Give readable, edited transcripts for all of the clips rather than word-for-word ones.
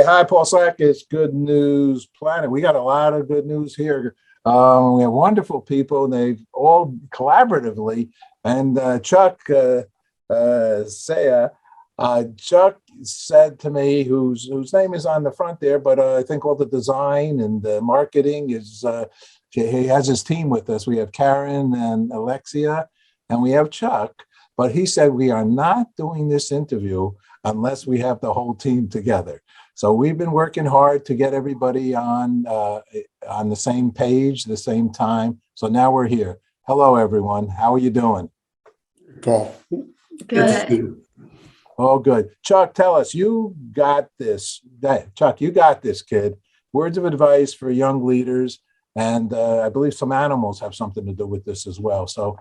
hi, Paul Slack. It's Good News Planet. We got a lot of good news here. We have wonderful people, and they've all collaboratively. And Chuck Saia, Chuck said to me, whose name is on the front there, but I think all the design and the marketing is, he has his team with us. We have Karen and Alexia, and we have Chuck. But he said we are not doing this interview unless we have the whole team together. So we've been working hard to get everybody on the same page, the same time. So now we're here. Hello, everyone. How are you doing? Paul. Good. Oh, good. Chuck, tell us, you got this. Chuck, you got this, kid. Words of advice for young leaders. And I believe some animals have something to do with this as well. So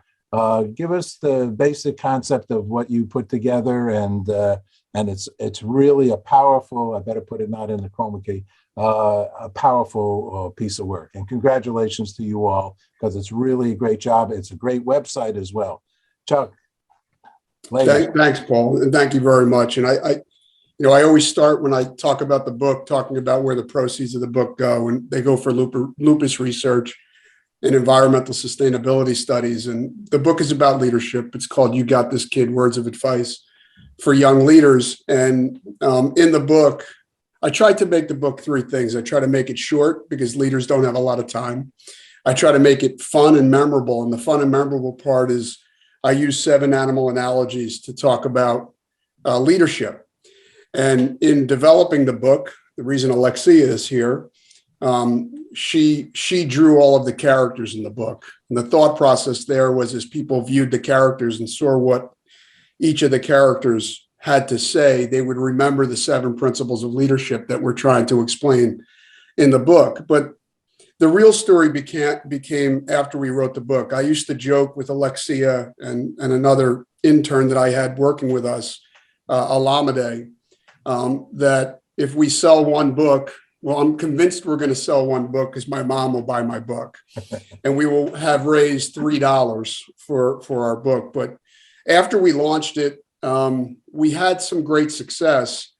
give us the basic concept of what you put together, and it's really a powerful, I better put it not in the chroma key, a powerful piece of work. And congratulations to you all, because it's really a great job. It's a great website as well. Chuck. Thanks, Paul, and thank you very much. And I always start when I talk about the book, talking about where the proceeds of the book go, and they go for lupus research and environmental sustainability studies. And the book is about leadership. It's called "You Got This, Kid: Words of Advice for Young Leaders." And in the book, I tried to make the book three things. I try to make it short because leaders don't have a lot of time. I try to make it fun and memorable. And the fun and memorable part is I use 7 animal analogies to talk about leadership. And in developing the book, the reason Alexia is here, she drew all of the characters in the book. And the thought process there was, as people viewed the characters and saw what each of the characters had to say, they would remember the 7 principles of leadership that we're trying to explain in the book. But the real story became after we wrote the book. I used to joke with Alexia and another intern that I had working with us, Alameda, that if we sell one book, well, I'm convinced we're going to sell one book because my mom will buy my book, and we will have raised $3 for our book. But after we launched it, we had some great success.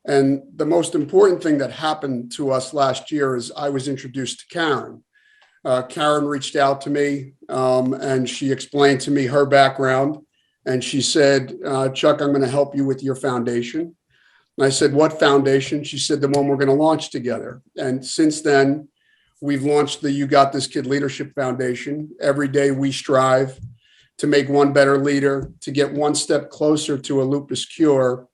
And the most important thing that happened to us last year is I was introduced to Karen. Karen reached out to me and she explained to me her background. And she said, Chuck, I'm going to help you with your foundation. And I said, what foundation? She said, the one we're going to launch together. And since then, we've launched the You Got This Kid Leadership Foundation. Every day we strive to make one better leader, to get one step closer to a lupus cure,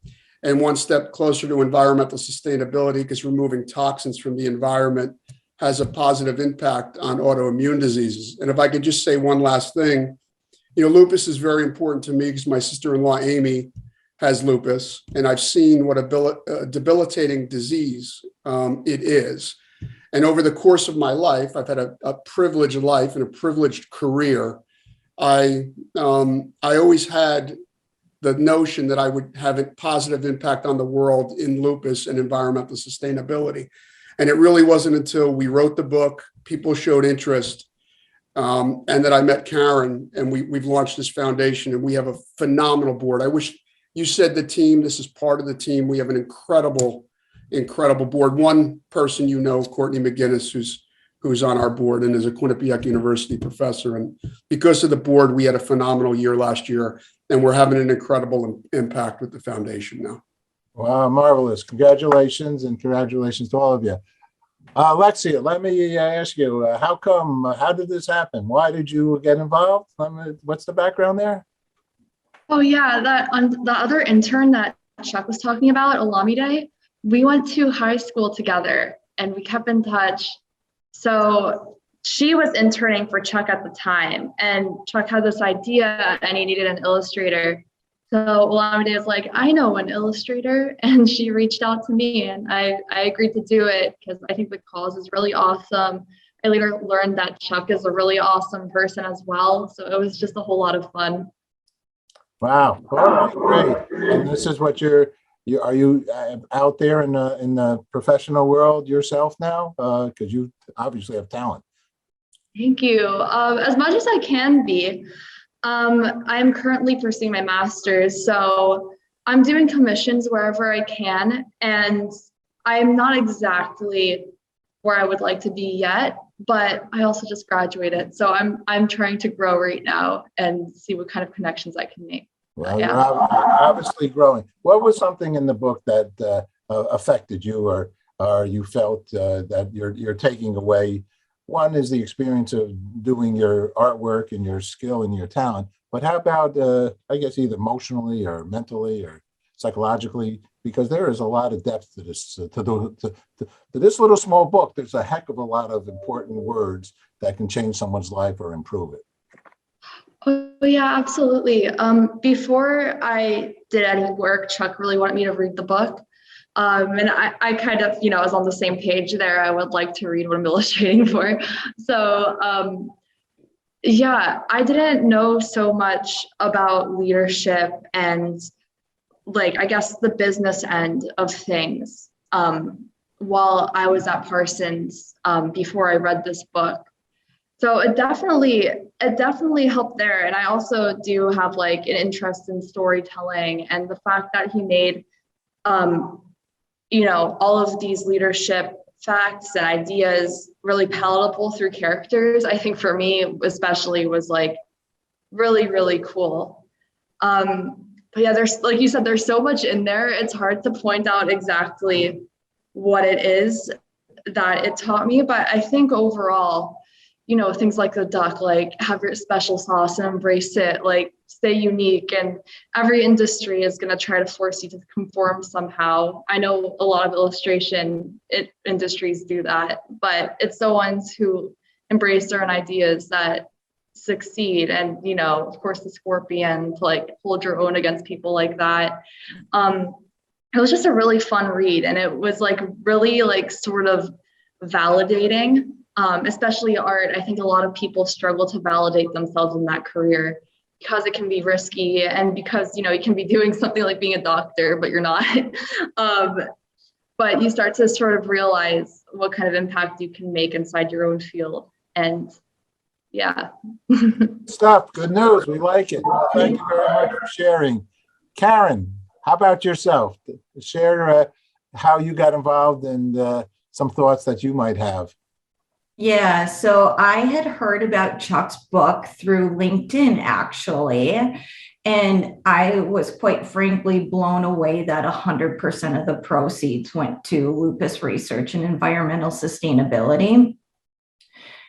and one step closer to environmental sustainability, because removing toxins from the environment has a positive impact on autoimmune diseases. And if I could just say one last thing, lupus is very important to me because my sister-in-law, Amy, has lupus, and I've seen what a debilitating disease it is. And over the course of my life, I've had a privileged life and a privileged career. I always had the notion that I would have a positive impact on the world in lupus and environmental sustainability. And it really wasn't until we wrote the book, people showed interest, and that I met Karen, and we've launched this foundation, and we have a phenomenal board. I wish you said the team. This is part of the team. We have an incredible board. One person, Courtney McGinnis, who's on our board and is a Quinnipiac University professor. And because of the board, we had a phenomenal year last year, and we're having an incredible impact with the foundation now. Wow, marvelous. Congratulations, and congratulations to all of you. Alexia, let me ask you, how did this happen? Why did you get involved? What's the background there? Oh yeah, the other intern that Chuck was talking about, Olamide, we went to high school together and we kept in touch. So she was interning for Chuck at the time, and Chuck had this idea and he needed an illustrator. So Olamide was like, I know an illustrator, and she reached out to me, and I agreed to do it because I think the cause is really awesome. I later learned that Chuck is a really awesome person as well. So it was just a whole lot of fun. Wow, all right, great. And this is what are you out there in the professional world yourself now? Because you obviously have talent. Thank you. As much as I can be. I'm currently pursuing my master's, so I'm doing commissions wherever I can. And I'm not exactly where I would like to be yet, but I also just graduated. So I'm trying to grow right now and see what kind of connections I can make. Well, Yeah. you're obviously growing. What was something in the book that affected you, or you felt that you're taking away? One is the experience of doing your artwork and your skill and your talent, but how about I guess either emotionally or mentally or psychologically? Because there is a lot of depth to this to this little small book. There's a heck of a lot of important words that can change someone's life or improve it. Oh, yeah, absolutely. Before I did any work, Chuck really wanted me to read the book. And I kind of, was on the same page there. I would like to read what I'm illustrating for. So, yeah, I didn't know so much about leadership and I guess the business end of things while I was at Parsons before I read this book. So it definitely helped there. And I also do have an interest in storytelling, and the fact that he made, all of these leadership facts and ideas really palatable through characters, I think for me especially was really, really cool. But yeah, there's, like you said, there's so much in there. It's hard to point out exactly what it is that it taught me. But I think overall, things like the duck, have your special sauce and embrace it, stay unique. And every industry is going to try to force you to conform somehow. I know a lot of illustration industries do that, but it's the ones who embrace their own ideas that succeed. And of course the scorpion, to hold your own against people like that. It was just a really fun read, and it was really sort of validating, especially art. I think a lot of people struggle to validate themselves in that career because it can be risky, and because you can be doing something like being a doctor but you're not. But you start to sort of realize what kind of impact you can make inside your own field. And yeah. Stuff. Good news. We like it. Well, thank you very much for sharing. Karen, how about yourself? Share how you got involved and some thoughts that you might have. Yeah, so I had heard about Chuck's book through LinkedIn, actually, and I was quite frankly blown away that 100% of the proceeds went to lupus research and environmental sustainability.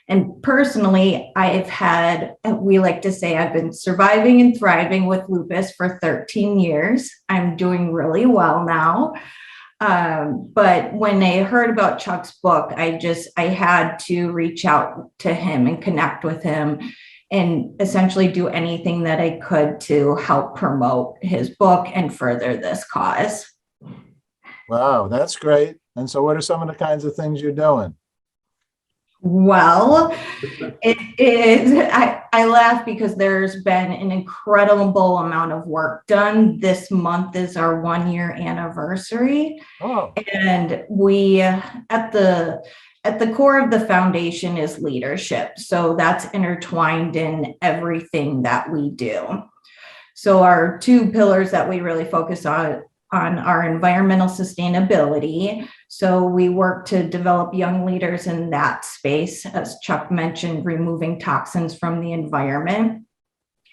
And personally, we like to say I've been surviving and thriving with lupus for 13 years. I'm doing really well now. But when I heard about Chuck's book, I had to reach out to him and connect with him and essentially do anything that I could to help promote his book and further this cause. Wow, that's great. And so what are some of the kinds of things you're doing? Well, it is, I laugh because there's been an incredible amount of work done. This month is our 1-year anniversary. Oh. And we, at the core of the foundation is leadership. So that's intertwined in everything that we do. So our two pillars that we really focus on our environmental sustainability. So we work to develop young leaders in that space, as Chuck mentioned, removing toxins from the environment.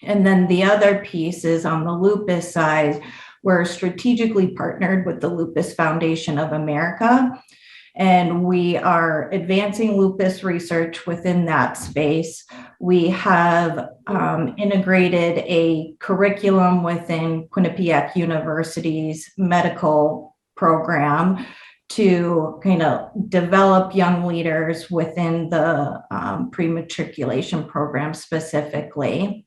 And then the other piece is on the lupus side. We're strategically partnered with the Lupus Foundation of America, and we are advancing lupus research within that space. We have integrated a curriculum within Quinnipiac University's medical program to kind of develop young leaders within the pre-matriculation program specifically.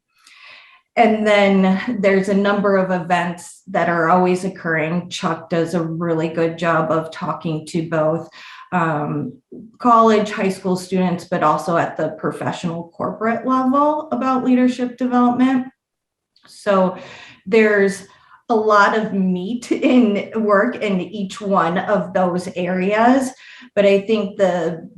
And then there's a number of events that are always occurring. Chuck does a really good job of talking to both college, high school students, but also at the professional corporate level about leadership development. So there's a lot of meat in work in each one of those areas. But I think the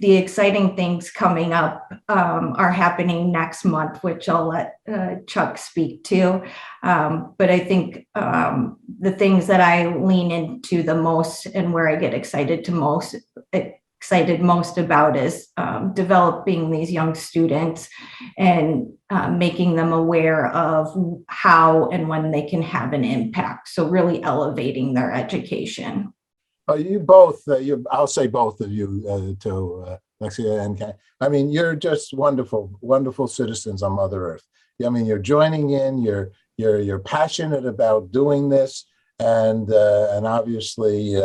exciting things coming up are happening next month, which I'll let Chuck speak to. But I think the things that I lean into the most and where I get excited most about is developing these young students and making them aware of how and when they can have an impact. So really elevating their education. You both, I'll say both of you to Alexia and Ken. I mean, you're just wonderful, wonderful citizens on Mother Earth. I mean, you're joining in. You're passionate about doing this, and obviously,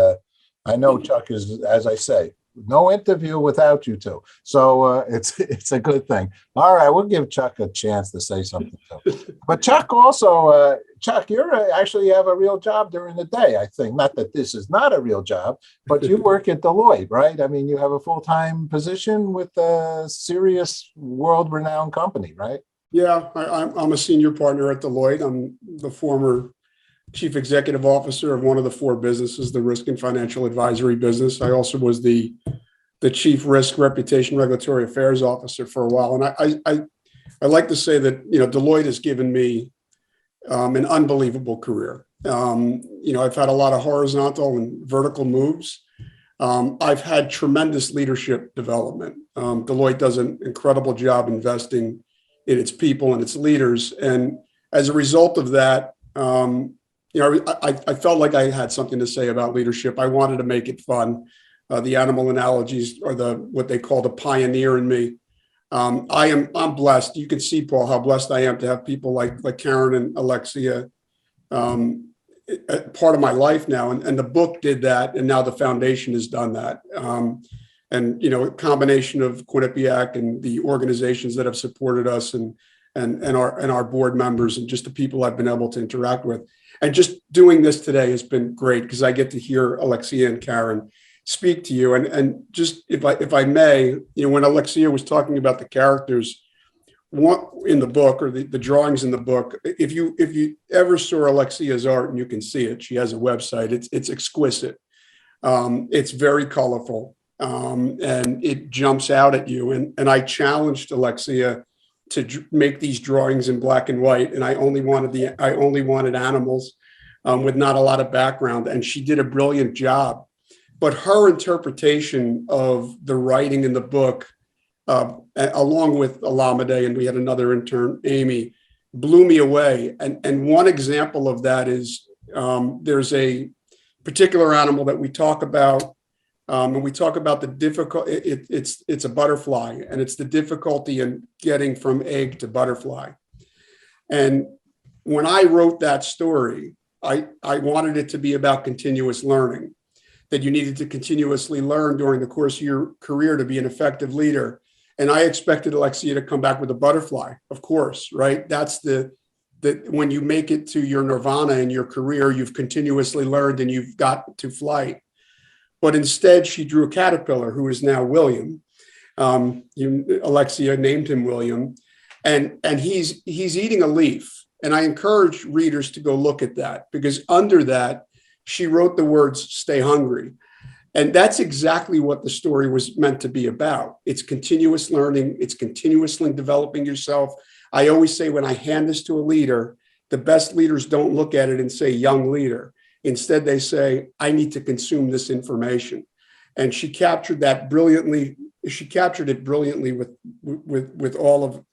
I know Chuck is, as I say, no interview without you two. So it's a good thing. All right, we'll give Chuck a chance to say something too. But Chuck also, Chuck, you're actually have a real job during the day, I think. Not that this is not a real job, but you work at Deloitte, right? I mean, you have a full-time position with a serious world-renowned company, right? Yeah, I'm a senior partner at Deloitte. I'm the former chief executive officer of one of the four businesses, the risk and financial advisory business. I also was the chief risk, reputation, regulatory affairs officer for a while. And I like to say that, Deloitte has given me an unbelievable career. I've had a lot of horizontal and vertical moves. I've had tremendous leadership development. Deloitte does an incredible job investing in its people and its leaders. And as a result of that, I felt like I had something to say about leadership. I wanted to make it fun. The animal analogies are what they call the pioneer in me. I'm blessed. You can see, Paul, how blessed I am to have people like Karen and Alexia part of my life now. And the book did that, and now the foundation has done that. A combination of Quinnipiac and the organizations that have supported us and our board members and just the people I've been able to interact with. And just doing this today has been great because I get to hear Alexia and Karen speak to you. And just if I may, when Alexia was talking about the characters in the book or the drawings in the book, if you ever saw Alexia's art, and you can see it, she has a website. It's exquisite. It's very colorful, and it jumps out at you. And I challenged Alexia to make these drawings in black and white, and I only wanted animals with not a lot of background, and she did a brilliant job. But her interpretation of the writing in the book, along with Alameda, and we had another intern, Amy, blew me away. And one example of that is there's a particular animal that we talk about. And we talk about the difficult, it's a butterfly, and it's the difficulty in getting from egg to butterfly. And when I wrote that story, I wanted it to be about continuous learning, that you needed to continuously learn during the course of your career to be an effective leader. And I expected Alexia to come back with a butterfly, of course, right? That's when you make it to your nirvana in your career, you've continuously learned and you've got to flight. But instead, she drew a caterpillar who is now William. Alexia named him William, and he's eating a leaf. And I encourage readers to go look at that, because under that, she wrote the words, "Stay hungry." And that's exactly what the story was meant to be about. It's continuous learning. It's continuously developing yourself. I always say when I hand this to a leader, the best leaders don't look at it and say, "Young leader." Instead, they say, "I need to consume this information." And she captured that brilliantly. She captured it brilliantly with all of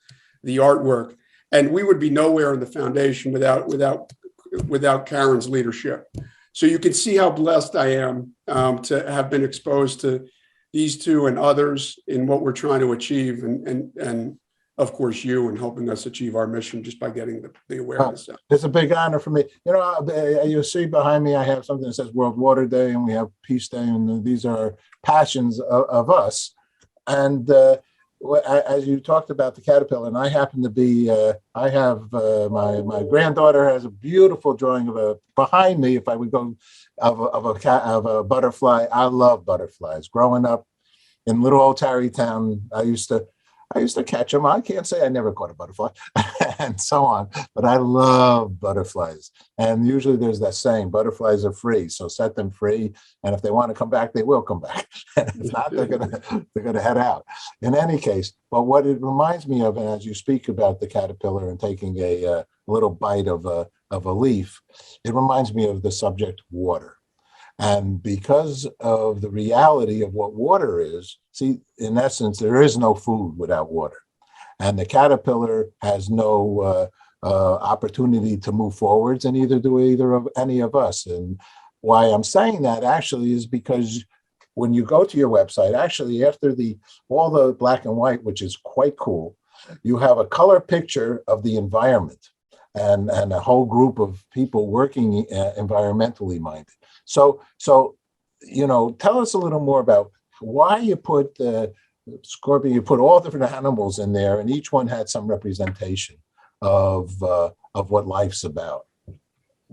the artwork. And we would be nowhere in the foundation without Karen's leadership. So you can see how blessed I am to have been exposed to these two and others in what we're trying to achieve. And of course, you, and helping us achieve our mission just by getting the awareness out. It's a big honor for me. You see behind me, I have something that says World Water Day, and we have Peace Day, and these are passions of us. And as you talked about the caterpillar, and I happen to be, I have my granddaughter has a beautiful drawing behind me. If I would go of a butterfly, I love butterflies. Growing up in little old Tarrytown, I used to I used to catch them. I can't say I never caught a butterfly and so on, but I love butterflies. And usually there's that saying, butterflies are free, so set them free. And if they want to come back, they will come back. And if not, they're gonna head out. In any case, but what it reminds me of, and as you speak about the caterpillar and taking a little bite of a leaf, it reminds me of the subject water. And because of the reality of what water is, see, in essence, there is no food without water. And the caterpillar has no opportunity to move forwards, and neither do either of any of us. And why I'm saying that actually is because when you go to your website, actually after all the black and white, which is quite cool, you have a color picture of the environment and a whole group of people working environmentally minded. So, tell us a little more about why you put the scorpion, you put all different animals in there, and each one had some representation of what life's about.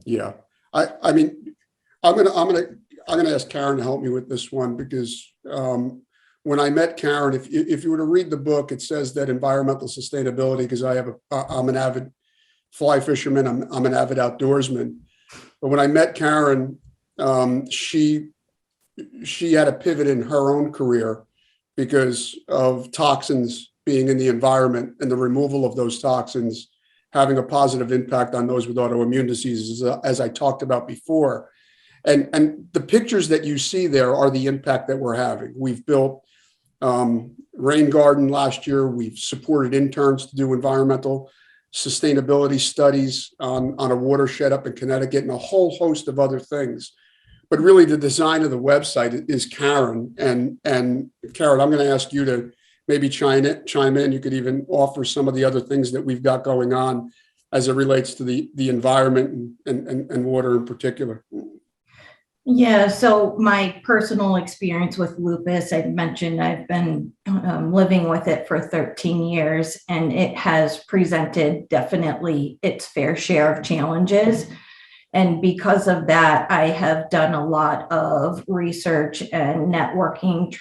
Yeah, I mean, I'm gonna ask Karen to help me with this one, because when I met Karen, if you were to read the book, it says that environmental sustainability, because I'm an avid fly fisherman, I'm an avid outdoorsman. But when I met Karen, she had a pivot in her own career because of toxins being in the environment and the removal of those toxins having a positive impact on those with autoimmune diseases, as I talked about before. And the pictures that you see there are the impact that we're having. We've built rain garden last year. We've supported interns to do environmental sustainability studies on a watershed up in Connecticut, and a whole host of other things. But really, the design of the website is Karen. And Karen, I'm going to ask you to maybe chime in. You could even offer some of the other things that we've got going on as it relates to the environment and water in particular. Yeah, so my personal experience with lupus, I mentioned I've been living with it for 13 years, and it has presented definitely its fair share of challenges. And because of that, I have done a lot of research and networking,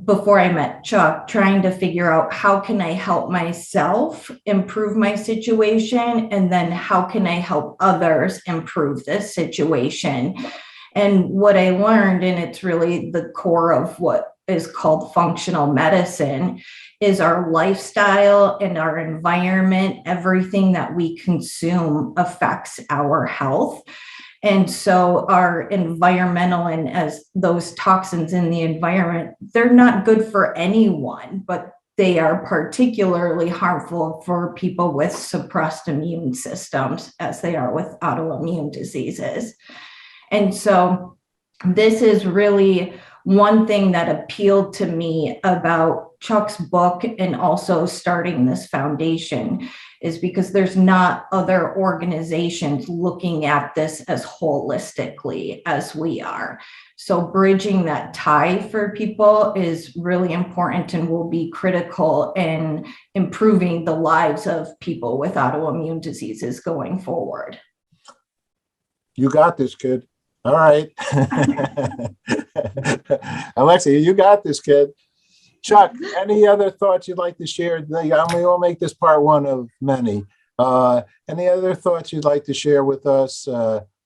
before I met Chuck, trying to figure out how can I help myself improve my situation, and then how can I help others improve this situation. And what I learned, and it's really the core of what is called functional medicine, is our lifestyle and our environment. Everything that we consume affects our health. And so our environmental, and as those toxins in the environment, they're not good for anyone, but they are particularly harmful for people with suppressed immune systems, as they are with autoimmune diseases. And so this is really one thing that appealed to me about Chuck's book and also starting this foundation, is because there's not other organizations looking at this as holistically as we are. So bridging that tie for people is really important and will be critical in improving the lives of people with autoimmune diseases going forward. You got this, kid. All right. Alexia, you got this, kid. Chuck, any other thoughts you'd like to share? We'll make this part one of many. Any other thoughts you'd like to share with us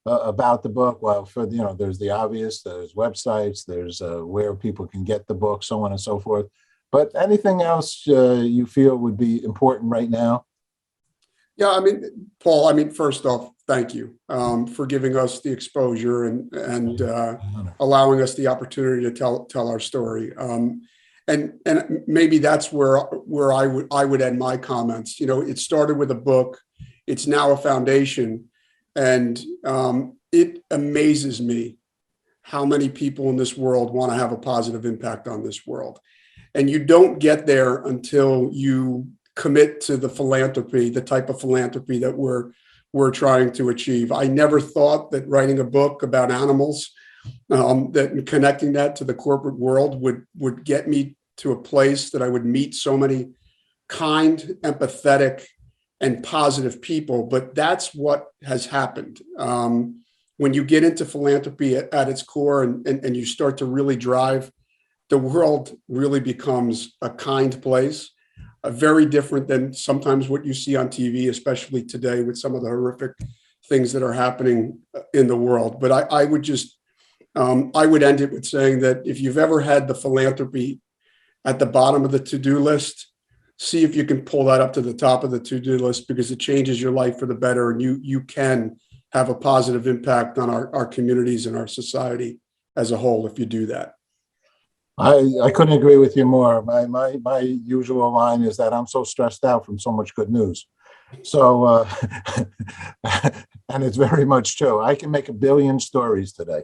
about the book? Well, there's the obvious, there's websites, there's where people can get the book, so on and so forth. But anything else you feel would be important right now? Yeah, I mean, Paul, first off, thank you for giving us the exposure and allowing us the opportunity to tell our story. And maybe that's where I would end my comments. It started with a book. It's now a foundation. And it amazes me how many people in this world want to have a positive impact on this world. And you don't get there until you commit to the philanthropy, the type of philanthropy that we're trying to achieve. I never thought that writing a book about animals, that connecting that to the corporate world would get me to a place that I would meet so many kind, empathetic, and positive people. But that's what has happened. When you get into philanthropy at its core and you start to really drive the world really becomes a kind place, very different than sometimes what you see on TV, especially today with some of the horrific things that are happening in the world. But I would just, I would end it with saying that if you've ever had the philanthropy at the bottom of the to-do list, see if you can pull that up to the top of the to-do list, because it changes your life for the better, and you can have a positive impact on our communities and our society as a whole if you do that. I couldn't agree with you more. My usual line is that I'm so stressed out from so much good news. So, and it's very much true. I can make 1 billion stories today,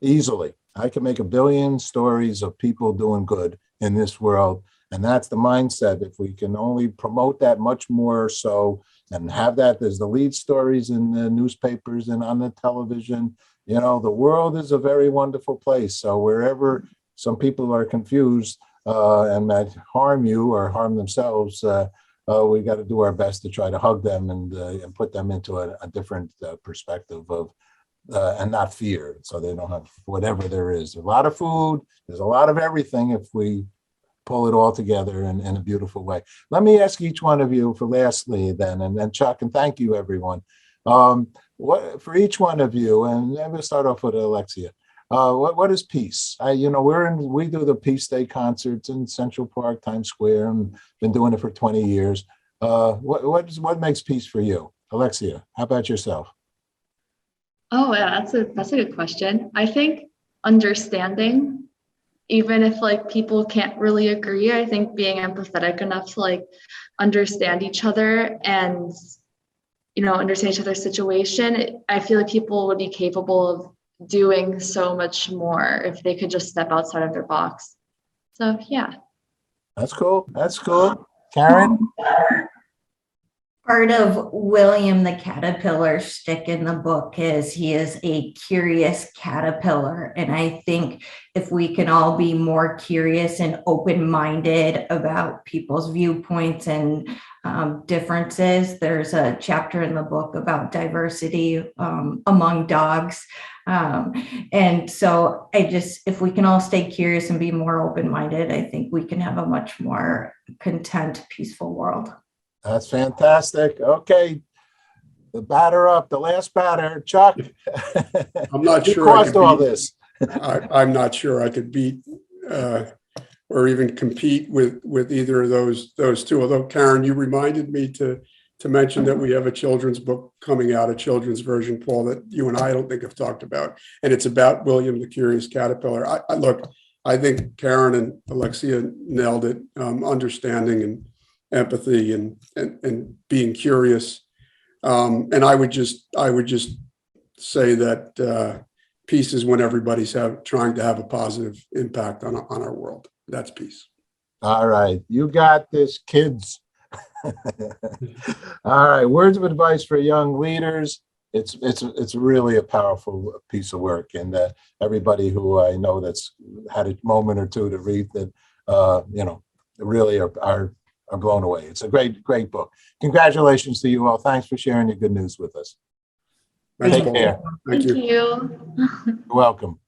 easily. I can make 1 billion stories of people doing good in this world. And that's the mindset. If we can only promote that much more so and have that as the lead stories in the newspapers and on the television, you know, the world is a very wonderful place. So wherever some people are confused and might harm you or harm themselves, we got to do our best to try to hug them and put them into a different perspective of and not fear, so they don't have whatever there is. A lot of food, there's a lot of everything if we pull it all together in a beautiful way. Let me ask each one of you for lastly then, and then Chuck, and thank you everyone. What for each one of you, and I'm going to start off with Alexia. What is peace? You know, we do the Peace Day concerts in Central Park, Times Square, and been doing it for 20 years. What makes peace for you? Alexia, how about yourself? Oh yeah, that's a good question. I think understanding, even if like people can't really agree, I think being empathetic enough to like understand each other and, you know, understand each other's situation. I feel like people would be capable of doing so much more if they could just step outside of their box. So yeah. That's cool. That's cool. Karen? Part of William the Caterpillar's shtick in the book is he is a curious caterpillar. And I think if we can all be more curious and open-minded about people's viewpoints and differences, there's a chapter in the book about diversity among dogs. And so if we can all stay curious and be more open-minded, I think we can have a much more content, peaceful world. That's fantastic. Okay. The batter up, the last batter, Chuck. I'm not You sure I caused could all beat- this. I'm not sure I could beat or even compete with either of those two. Although Karen, you reminded me to mention that we have a children's book coming out, a children's version, Paul, that you and I don't think have talked about, and it's about William the Curious Caterpillar. I think Karen and Alexia nailed it. Understanding and empathy and being curious. And I would just say that peace is when everybody's trying to have a positive impact on our world. That's peace. All right. You got this, kids. All right. Words of advice for young leaders. It's really a powerful piece of work. And everybody who I know that's had a moment or two to read that, really are blown away. It's a great book. Congratulations to you all. Thanks for sharing your good news with us. Thanks, Take Paul. care. Thank you. Thank you. You're welcome.